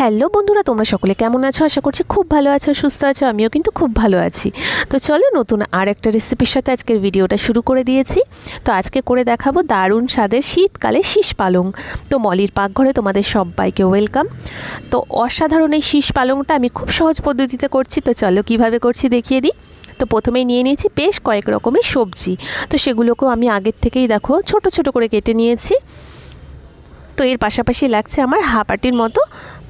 Hello বন্ধুরা, তোমরা সকলে কেমন আছো? আশা করছি খুব ভালো আছো, সুস্থ আছো। আমিও কিন্তু খুব ভালো আছি। তো চলো নতুন আর একটা রেসিপির সাথে আজকের ভিডিওটা শুরু করে দিয়েছি। তো আজকে করে দেখাবো দারুণ স্বাদের শীতকালে শীষ পালং। তো মলির পাকঘরে তোমাদের সবাইকে ওয়েলকাম। তো অসাধারণ এই শীষ পালংটা আমি খুব সহজ পদ্ধতিতে করছি। তো চলো কিভাবে করছি দেখিয়ে দিই। তো প্রথমেই নিয়ে নিয়েছি বেশ কয়েক রকমের সবজি। তো সেগুলোকেও আমি আগের থেকেই দেখো ছোট ছোট করে কেটে নিয়েছি। তো এর পাশাপাশি লাগছে আমার হাফ বাটির মতো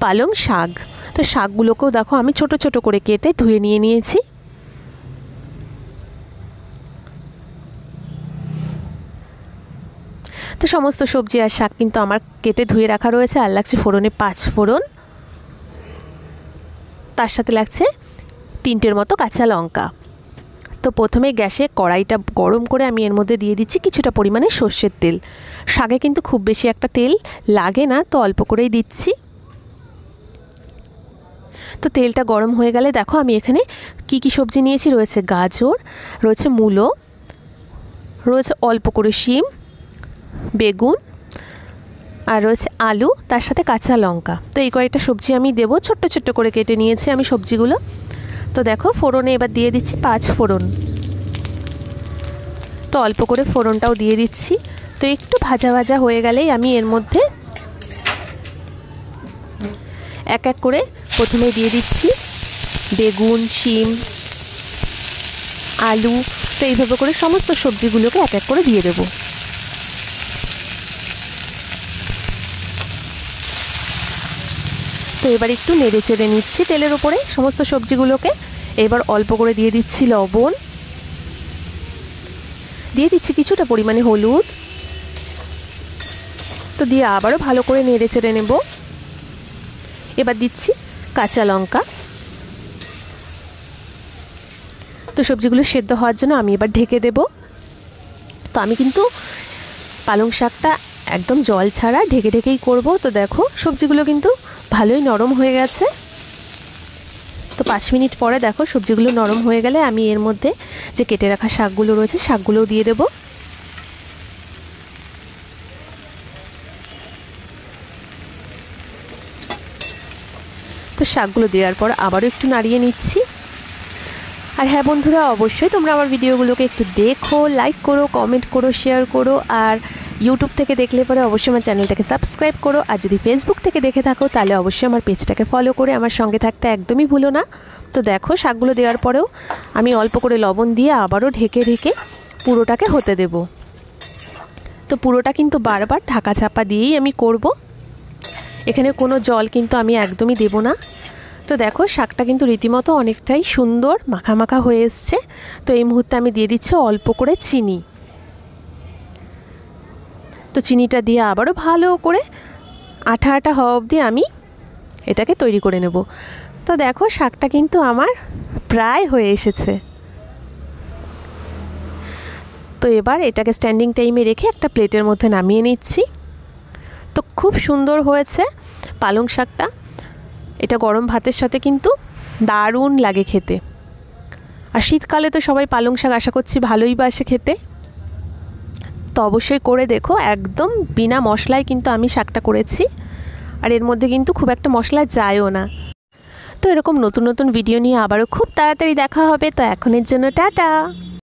পালং শাক। তো শাকগুলোকেও দেখো আমি ছোট ছোট করে কেটে ধুয়ে নিয়ে নিয়েছি। তো সমস্ত সবজি আর শাক কিন্তু আমার কেটে ধুয়ে রাখা রয়েছে। আর লাগছে ফোড়নে 5 ফোড়ন, তার সাথে লাগছে 3টের মতো কাঁচা লঙ্কা। তো প্রথমে গ্যাসে কড়াইটা গরম করে আমি এর মধ্যে দিয়ে দিচ্ছি কিছুটা পরিমাণে সর্ষের তেল। শাকে কিন্তু খুব বেশি একটা তেল লাগে না, তো অল্প করেই দিচ্ছি। তো তেলটা গরম হয়ে গেলে দেখো আমি এখানে কি কি সবজি নিয়েছি। রয়েছে গাজর, রয়েছে মূলো, রয়েছে অল্প করে শিম, বেগুন, আর রয়েছে আলু, তার সাথে কাঁচা লঙ্কা। তো এই কয়েকটা সবজি আমি দেবো, ছোট্ট ছোট্ট করে কেটে নিয়েছি আমি সবজিগুলো। তো দেখো ফোড়নে এবার দিয়ে দিচ্ছি 5 ফোড়ন। তো অল্প করে ফোড়নটাও দিয়ে দিচ্ছি। তো একটু ভাজা ভাজা হয়ে গেলেই আমি এর মধ্যে এক এক করে প্রথমে দিয়ে দিচ্ছি বেগুন, শিম, আলু। তো এইভাবে করে সমস্ত সবজিগুলোকে এক এক করে দিয়ে দেব। তো এবার একটু নেড়ে চেড়ে নিচ্ছি তেলের ওপরে সমস্ত সবজিগুলোকে। এবার অল্প করে দিয়ে দিচ্ছি লবণ, দিয়ে দিচ্ছি কিছুটা পরিমাণে হলুদ। তো দিয়ে আবারও ভালো করে নেড়ে চেড়ে নেব। এবার দিচ্ছি কাঁচা লঙ্কা। তো সবজিগুলো সেদ্ধ হওয়ার জন্য আমি এবার ঢেকে দেব। তো আমি কিন্তু পালং শাকটা একদম জল ছাড়া ঢেকে ঢেকেই করব। তো দেখো সবজিগুলো কিন্তু ভালোই নরম হয়ে গেছে। তো 5 মিনিট পরে দেখো সবজিগুলো নরম হয়ে গেলে আমি এর মধ্যে যে কেটে রাখা শাকগুলো রয়েছে শাকগুলোও দিয়ে দেব। তো শাকগুলো দেওয়ার পর আবারও একটু নাড়িয়ে নিচ্ছি। আর হ্যাঁ বন্ধুরা, অবশ্যই তোমরা আমার ভিডিওগুলোকে একটু দেখো, লাইক করো, কমেন্ট করো, শেয়ার করো। আর ইউটিউব থেকে দেখলে পরে অবশ্যই আমার চ্যানেলটাকে সাবস্ক্রাইব করো। আর যদি ফেসবুক থেকে দেখে থাকো তাহলে অবশ্যই আমার পেজটাকে ফলো করে আমার সঙ্গে থাকতে একদমই ভুলো না। তো দেখো শাকগুলো দেওয়ার পরেও আমি অল্প করে লবণ দিয়ে আবারও ঢেকে ঢেকে পুরোটাকে হতে দেব। তো পুরোটা কিন্তু বারবার ঢাকা চাপা দিয়েই আমি করব। এখানে কোনো জল কিন্তু আমি একদমই দেব না। তো দেখো শাকটা কিন্তু রীতিমতো অনেকটাই সুন্দর মাখা মাখা হয়ে এসছে। তো এই মুহূর্তে আমি দিয়ে দিচ্ছি অল্প করে চিনি। তো চিনিটা দিয়ে আবারও ভালো করে আঠা আঠা হওয়া অবধি আমি এটাকে তৈরি করে নেব। তো দেখো শাকটা কিন্তু আমার প্রায় হয়ে এসেছে। তো এবার এটাকে স্ট্যান্ডিং টাইমে রেখে একটা প্লেটের মধ্যে নামিয়ে নিচ্ছি। তো খুব সুন্দর হয়েছে পালং শাকটা। এটা গরম ভাতের সাথে কিন্তু দারুণ লাগে খেতে। আর শীতকালে তো সবাই পালং শাক আশা করছি ভালোই বাসে খেতে। তো অবশ্যই করে দেখো, একদম বিনা মশলায় কিন্তু আমি শাকটা করেছি। আর এর মধ্যে কিন্তু খুব একটা মশলা যায়ও না। তো এরকম নতুন নতুন ভিডিও নিয়ে আবারও খুব তাড়াতাড়ি দেখা হবে। তো এখনের জন্য টাটা।